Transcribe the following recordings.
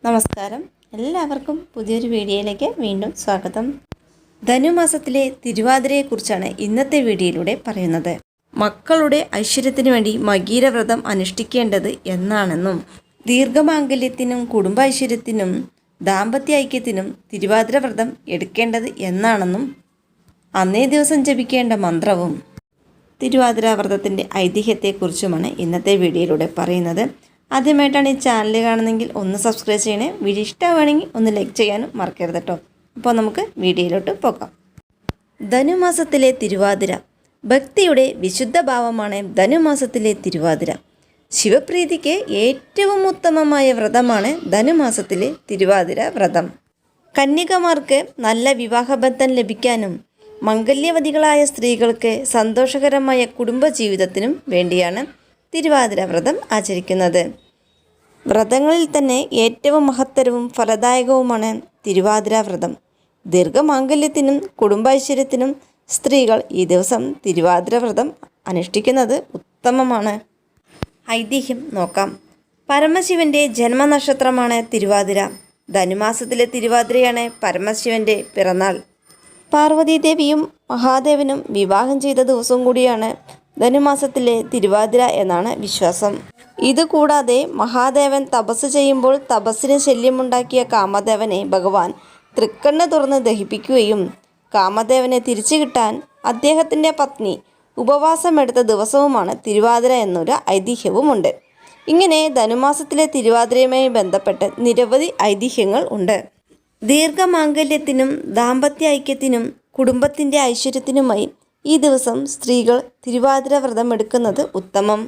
നമസ്കാരം, എല്ലാവർക്കും പുതിയൊരു വീഡിയോയിലേക്ക് വീണ്ടും സ്വാഗതം. ധനുമാസത്തിലെ തിരുവാതിരയെക്കുറിച്ചാണ് ഇന്നത്തെ വീഡിയോയിലൂടെ പറയുന്നത്. മക്കളുടെ ഐശ്വര്യത്തിനു വേണ്ടി മകീരവ്രതം അനുഷ്ഠിക്കേണ്ടത് എന്നാണെന്നും ദീർഘമാംഗല്യത്തിനും കുടുംബ ഐശ്വര്യത്തിനും ദാമ്പത്യ ഐക്യത്തിനും തിരുവാതിര വ്രതം എടുക്കേണ്ടത് എന്നാണെന്നും അന്നേ ദിവസം ജപിക്കേണ്ട മന്ത്രവും തിരുവാതിര വ്രതത്തിൻ്റെ ഐതിഹ്യത്തെക്കുറിച്ചുമാണ് ഇന്നത്തെ വീഡിയോയിലൂടെ പറയുന്നത്. ആദ്യമായിട്ടാണ് ഈ ചാനൽ കാണുന്നതെങ്കിൽ ഒന്ന് സബ്സ്ക്രൈബ് ചെയ്യണേ. വീഡിയോ ഇഷ്ടമാണെങ്കിൽ ഒന്ന് ലൈക്ക് ചെയ്യാനും മറക്കരുത് കേട്ടോ. അപ്പോൾ നമുക്ക് വീഡിയോയിലോട്ട് പോകാം. ധനുമാസത്തിലെ തിരുവാതിര. ഭക്തിയുടെ വിശുദ്ധ ഭാവമാണ് ധനുമാസത്തിലെ തിരുവാതിര. ശിവപ്രീതിക്ക് ഏറ്റവും ഉത്തമമായ വ്രതമാണ് ധനുമാസത്തിലെ തിരുവാതിര വ്രതം. കന്യകമാർക്ക് നല്ല വിവാഹബന്ധം ലഭിക്കാനും മംഗല്യവതികളായ സ്ത്രീകൾക്ക് സന്തോഷകരമായ കുടുംബജീവിതത്തിനും വേണ്ടിയാണ് തിരുവാതിര വ്രതം ആചരിക്കുന്നത്. വ്രതങ്ങളിൽ തന്നെ ഏറ്റവും മഹത്തരവും ഫലദായകവുമാണ് തിരുവാതിര വ്രതം. ദീർഘമാംഗല്യത്തിനും കുടുംബൈശ്വര്യത്തിനും സ്ത്രീകൾ ഈ ദിവസം തിരുവാതിര വ്രതം അനുഷ്ഠിക്കുന്നത് ഉത്തമമാണ്. ഐതിഹ്യം നോക്കാം. പരമശിവൻ്റെ ജന്മനക്ഷത്രമാണ് തിരുവാതിര. ധനുമാസത്തിലെ തിരുവാതിരയാണ് പരമശിവൻ്റെ പിറന്നാൾ. പാർവതീദേവിയും മഹാദേവനും വിവാഹം ചെയ്ത ദിവസം കൂടിയാണ് ധനുമാസത്തിലെ തിരുവാതിര എന്നാണ് വിശ്വാസം. ഇതുകൂടാതെ മഹാദേവൻ തപസ് ചെയ്യുമ്പോൾ തപസ്സിന് ശല്യമുണ്ടാക്കിയ കാമദേവനെ ഭഗവാൻ തൃക്കണ്ണ് തുറന്ന് ദഹിപ്പിക്കുകയും കാമദേവനെ തിരിച്ചു കിട്ടാൻ അദ്ദേഹത്തിൻ്റെ പത്നി ഉപവാസമെടുത്ത ദിവസവുമാണ് തിരുവാതിര എന്നൊരു ഐതിഹ്യവുമുണ്ട്. ഇങ്ങനെ ധനുമാസത്തിലെ തിരുവാതിരയുമായി ബന്ധപ്പെട്ട് നിരവധി ഐതിഹ്യങ്ങൾ ഉണ്ട്. ദീർഘമാംഗല്യത്തിനും ദാമ്പത്യ ഐക്യത്തിനും കുടുംബത്തിൻ്റെ ഐശ്വര്യത്തിനുമായി ഈ ദിവസം സ്ത്രീകൾ തിരുവാതിര വ്രതം എടുക്കുന്നത് ഉത്തമം.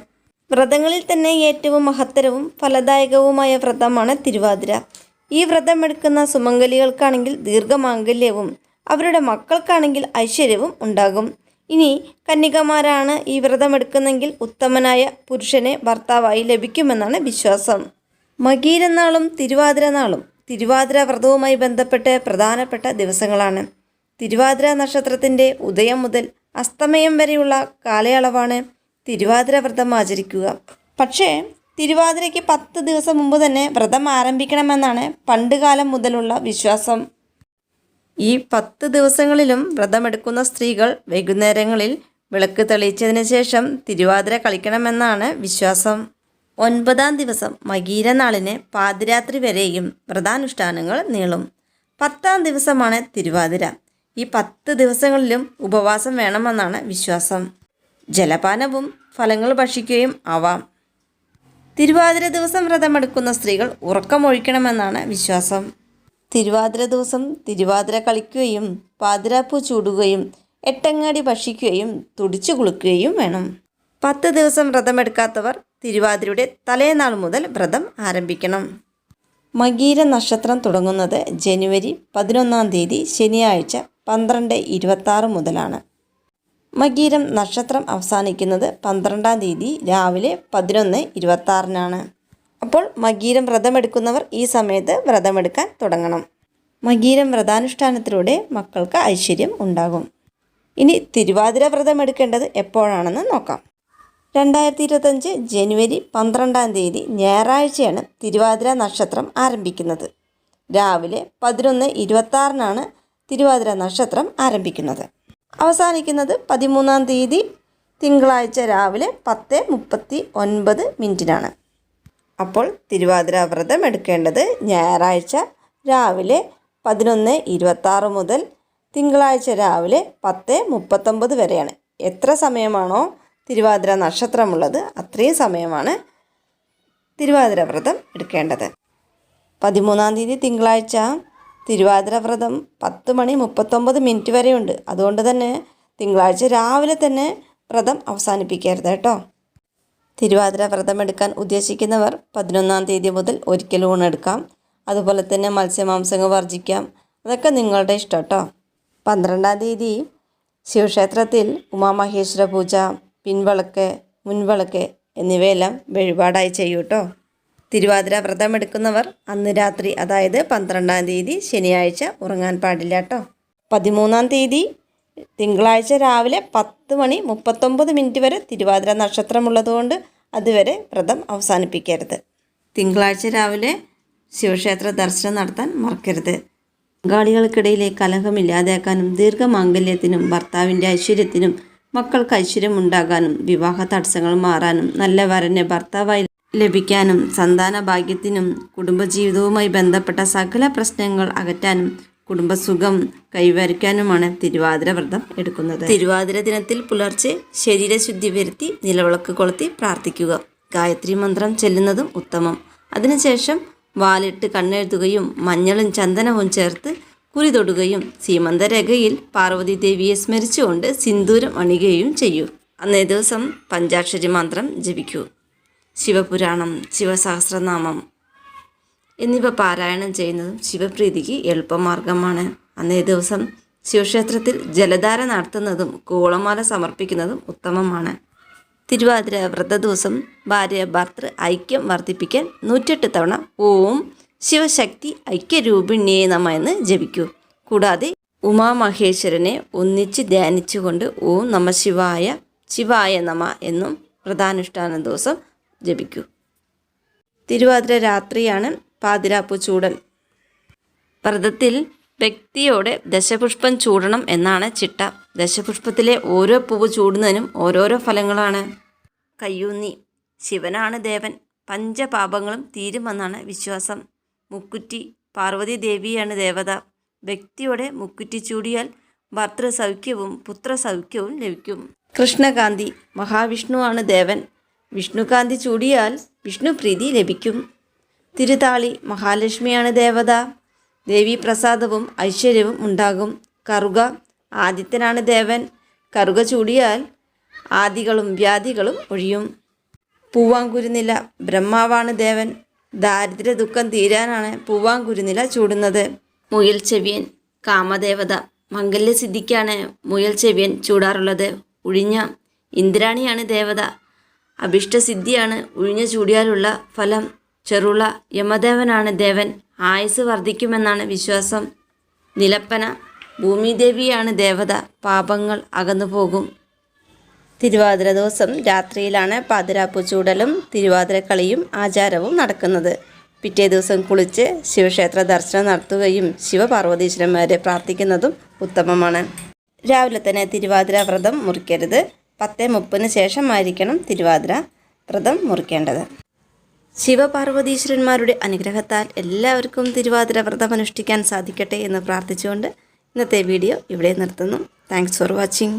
വ്രതങ്ങളിൽ തന്നെ ഏറ്റവും മഹത്തരവും ഫലദായകവുമായ വ്രതമാണ് തിരുവാതിര. ഈ വ്രതം എടുക്കുന്ന സുമംഗലികൾക്കാണെങ്കിൽ ദീർഘമാംഗല്യവും അവരുടെ മക്കൾക്കാണെങ്കിൽ ഐശ്വര്യവും ഉണ്ടാകും. ഇനി കന്യകമാരാണ് ഈ വ്രതം എടുക്കുന്നെങ്കിൽ ഉത്തമനായ പുരുഷനെ ഭർത്താവായി ലഭിക്കുമെന്നാണ് വിശ്വാസം. മകീരനാളും തിരുവാതിര നാളും തിരുവാതിര വ്രതവുമായി ബന്ധപ്പെട്ട് പ്രധാനപ്പെട്ട ദിവസങ്ങളാണ്. തിരുവാതിര നക്ഷത്രത്തിൻ്റെ ഉദയം മുതൽ അസ്തമയം വരെയുള്ള കാലയളവാണ് തിരുവാതിര വ്രതം ആചരിക്കുക. പക്ഷേ തിരുവാതിരയ്ക്ക് 10 ദിവസം മുമ്പ് തന്നെ വ്രതം ആരംഭിക്കണമെന്നാണ് പണ്ടുകാലം മുതലുള്ള വിശ്വാസം. ഈ 10 ദിവസങ്ങളിലും വ്രതമെടുക്കുന്ന സ്ത്രീകൾ വൈകുന്നേരങ്ങളിൽ വിളക്ക് തെളിയിച്ചതിന് ശേഷം തിരുവാതിര കളിക്കണമെന്നാണ് വിശ്വാസം. 9-ാം ദിവസം മകീരനാളിന് പാതിരാത്രി വരെയും വ്രതാനുഷ്ഠാനങ്ങൾ നീളും. 10-ാം ദിവസമാണ് തിരുവാതിര. ഈ 10 ദിവസങ്ങളിലും ഉപവാസം വേണമെന്നാണ് വിശ്വാസം. ജലപാനവും ഫലങ്ങൾ ഭക്ഷിക്കുകയും ആവാം. തിരുവാതിര ദിവസം വ്രതമെടുക്കുന്ന സ്ത്രീകൾ ഉറക്കമൊഴിക്കണമെന്നാണ് വിശ്വാസം. തിരുവാതിര ദിവസം തിരുവാതിര കളിക്കുകയും പാതിരാപ്പൂ ചൂടുകയും എട്ടങ്ങാടി ഭക്ഷിക്കുകയും തുടിച്ചു കുളിക്കുകയും വേണം. 10 ദിവസം വ്രതമെടുക്കാത്തവർ തിരുവാതിരയുടെ തലേനാൾ മുതൽ വ്രതം ആരംഭിക്കണം. മകീര നക്ഷത്രം തുടങ്ങുന്നത് ജനുവരി 11-ാം തീയതി ശനിയാഴ്ച 12:26 മുതലാണ്. മകീരം നക്ഷത്രം അവസാനിക്കുന്നത് 12-ാം തീയതി രാവിലെ 11:26-നാണ്. അപ്പോൾ മകീരം വ്രതമെടുക്കുന്നവർ ഈ സമയത്ത് വ്രതമെടുക്കാൻ തുടങ്ങണം. മകീരം വ്രതാനുഷ്ഠാനത്തിലൂടെ മക്കൾക്ക് ഐശ്വര്യം ഉണ്ടാകും. ഇനി തിരുവാതിര വ്രതം എടുക്കേണ്ടത് എപ്പോഴാണെന്ന് നോക്കാം. 2025 ജനുവരി 12-ാം തീയതി ഞായറാഴ്ചയാണ് തിരുവാതിര നക്ഷത്രം ആരംഭിക്കുന്നത്. രാവിലെ 11:26-നാണ് തിരുവാതിര നക്ഷത്രം ആരംഭിക്കുന്നത്. അവസാനിക്കുന്നത് 13-ാം തീയതി തിങ്കളാഴ്ച രാവിലെ 10:39 അപ്പോൾ തിരുവാതിര വ്രതം എടുക്കേണ്ടത് ഞായറാഴ്ച രാവിലെ 11:26 മുതൽ തിങ്കളാഴ്ച രാവിലെ 10:39 വരെയാണ്. എത്ര സമയമാണോ തിരുവാതിര നക്ഷത്രമുള്ളത് അത്രയും സമയമാണ് തിരുവാതിര വ്രതം എടുക്കേണ്ടത്. 13-ാം തീയതി തിങ്കളാഴ്ച തിരുവാതിര വ്രതം 10:39 വരെയുണ്ട്. അതുകൊണ്ട് തന്നെ തിങ്കളാഴ്ച രാവിലെ തന്നെ വ്രതം അവസാനിപ്പിക്കരുത് കേട്ടോ. തിരുവാതിര വ്രതം എടുക്കാൻ ഉദ്ദേശിക്കുന്നവർ 11-ാം തീയതി മുതൽ ഒരിക്കൽ ഊണെടുക്കാം. അതുപോലെ തന്നെ മത്സ്യമാംസങ്ങൾ വർജിക്കാം. അതൊക്കെ നിങ്ങളുടെ ഇഷ്ടം കേട്ടോ. 12-ാം തീയതി ശിവക്ഷേത്രത്തിൽ ഉമാമഹേശ്വര പൂജ, പിൻവിളക്ക്, മുൻവിളക്ക് എന്നിവയെല്ലാം വഴിപാടായി ചെയ്യൂ കേട്ടോ. തിരുവാതിര വ്രതം എടുക്കുന്നവർ അന്ന് രാത്രി, അതായത് 12-ാം തീയതി ശനിയാഴ്ച ഉറങ്ങാൻ പാടില്ല കേട്ടോ. 13-ാം തീയതി തിങ്കളാഴ്ച രാവിലെ 10:39 വരെ തിരുവാതിര നക്ഷത്രമുള്ളതുകൊണ്ട് അതുവരെ വ്രതം അവസാനിപ്പിക്കരുത്. തിങ്കളാഴ്ച രാവിലെ ശിവക്ഷേത്ര ദർശനം നടത്താൻ മറക്കരുത്. പങ്കാളികൾക്കിടയിലെ കലഹമില്ലാതാക്കാനും ദീർഘമാംഗല്യത്തിനും ഭർത്താവിൻ്റെ ഐശ്വര്യത്തിനും മക്കൾക്ക് ഐശ്വര്യമുണ്ടാകാനും വിവാഹ തടസ്സങ്ങൾ മാറാനും നല്ല വരനെ ഭർത്താവായി ലഭിക്കാനും സന്താന ഭാഗ്യത്തിനും കുടുംബജീവിതവുമായി ബന്ധപ്പെട്ട സകല പ്രശ്നങ്ങൾ അകറ്റാനും കുടുംബസുഖം കൈവരിക്കാനുമാണ് തിരുവാതിര വ്രതം എടുക്കുന്നത്. തിരുവാതിര ദിനത്തിൽ പുലർച്ചെ ശരീരശുദ്ധി വരുത്തി നിലവിളക്ക് കൊളുത്തി പ്രാർത്ഥിക്കുക. ഗായത്രി മന്ത്രം ചെല്ലുന്നതും ഉത്തമം. അതിനുശേഷം വാലിട്ട് കണ്ണെഴുതുകയും മഞ്ഞളും ചന്ദനവും ചേർത്ത് കുറി തൊടുകയും സീമന്തരേഖയിൽ പാർവതി ദേവിയെ സ്മരിച്ചുകൊണ്ട് സിന്ദൂരം അണിയുകയും ചെയ്യൂ. അന്നേ ദിവസം പഞ്ചാക്ഷരി മന്ത്രം ജപിക്കൂ. ശിവപുരാണം, ശിവസഹസ്രനാമം എന്നിവ പാരായണം ചെയ്യുന്നതും ശിവപ്രീതിക്ക് എളുപ്പമാർഗമാണ്. അന്നേ ദിവസം ശിവക്ഷേത്രത്തിൽ ജലധാര നടത്തുന്നതും കൂളമാല സമർപ്പിക്കുന്നതും ഉത്തമമാണ്. തിരുവാതിര വ്രത ദിവസം ഭാര്യ ഭർത്തൃ ഐക്യം വർദ്ധിപ്പിക്കാൻ 108 തവണ ഓം ശിവശക്തി ഐക്യരൂപിണ്യേ നമ എന്ന് ജപിക്കൂ. കൂടാതെ ഉമാമഹേശ്വരനെ ഒന്നിച്ച് ധ്യാനിച്ചുകൊണ്ട് ഓം നമ ശിവായ ശിവായ നമ എന്നും വ്രതാനുഷ്ഠാന ദിവസം ജപിക്കൂ. തിരുവാതിര രാത്രിയാണ് പാതിരാപ്പൂ ചൂടൽ. വ്രതത്തിൽ വ്യക്തിയോടെ ദശപുഷ്പം ചൂടണം എന്നാണ് ചിട്ട. ദശപുഷ്പത്തിലെ ഓരോ പൂവ് ചൂടുന്നതിനും ഓരോരോ ഫലങ്ങളാണ്. കയ്യൂന്നി, ശിവനാണ് ദേവൻ, പഞ്ചപാപങ്ങളും തീരുമെന്നാണ് വിശ്വാസം. മുക്കുറ്റി, പാർവതി ദേവിയാണ് ദേവത. വ്യക്തിയോടെ മുക്കുറ്റി ചൂടിയാൽ ഭർത്തൃസൗഖ്യവും പുത്രസൗഖ്യവും ലഭിക്കും. കൃഷ്ണകാന്തി, മഹാവിഷ്ണുവാണ് ദേവൻ. വിഷ്ണുകാന്തി ചൂടിയാൽ വിഷ്ണുപ്രീതി ലഭിക്കും. തിരുതാളി, മഹാലക്ഷ്മിയാണ് ദേവത. ദേവീപ്രസാദവും ഐശ്വര്യവും ഉണ്ടാകും. കറുക, ആദിത്യനാണ് ദേവൻ. കറുക ചൂടിയാൽ ആദികളും വ്യാധികളും ഒഴിയും. പൂവാങ്കുരുനില, ബ്രഹ്മാവാണ് ദേവൻ. ദാരിദ്ര്യ ദുഃഖം തീരാനാണ് പൂവാങ്കുരുനില ചൂടുന്നത്. മുയൽ ചെവിയൻ, കാമദേവത. മംഗല്യസിദ്ധിക്കാണ് മുയൽ ചെവിയൻ ചൂടാറുള്ളത്. ഉഴിഞ്ഞ, ഇന്ദ്രാണിയാണ് ദേവത. അഭിഷ്ടസിദ്ധിയാണ് ഉഴിഞ്ഞ ചൂടിയാലുള്ള ഫലം. ചെറുള, യമദേവനാണ് ദേവൻ. ആയുസ് വർദ്ധിക്കുമെന്നാണ് വിശ്വാസം. നിലപ്പന, ഭൂമിദേവിയാണ് ദേവത. പാപങ്ങൾ അകന്നുപോകും. തിരുവാതിര ദിവസം രാത്രിയിലാണ് പാതിരാപ്പൂ ചൂടലും തിരുവാതിരക്കളിയും ആചാരവും നടക്കുന്നത്. പിറ്റേ ദിവസം കുളിച്ച് ശിവക്ഷേത്ര ദർശനം നടത്തുകയും ശിവപാർവതീശ്വരന്മാരെ പ്രാർത്ഥിക്കുന്നതും ഉത്തമമാണ്. രാവിലെ തന്നെ തിരുവാതിര വ്രതം മുറിക്കരുത്. 10:30 ശേഷമായിരിക്കണം തിരുവാതിര വ്രതം മുറിക്കേണ്ടത്. ശിവപാർവതീശ്വരന്മാരുടെ അനുഗ്രഹത്താൽ എല്ലാവർക്കും തിരുവാതിര വ്രതം അനുഷ്ഠിക്കാൻ സാധിക്കട്ടെ എന്ന് പ്രാർത്ഥിച്ചുകൊണ്ട് ഇന്നത്തെ വീഡിയോ ഇവിടെ നിർത്തുന്നു. Thanks for watching.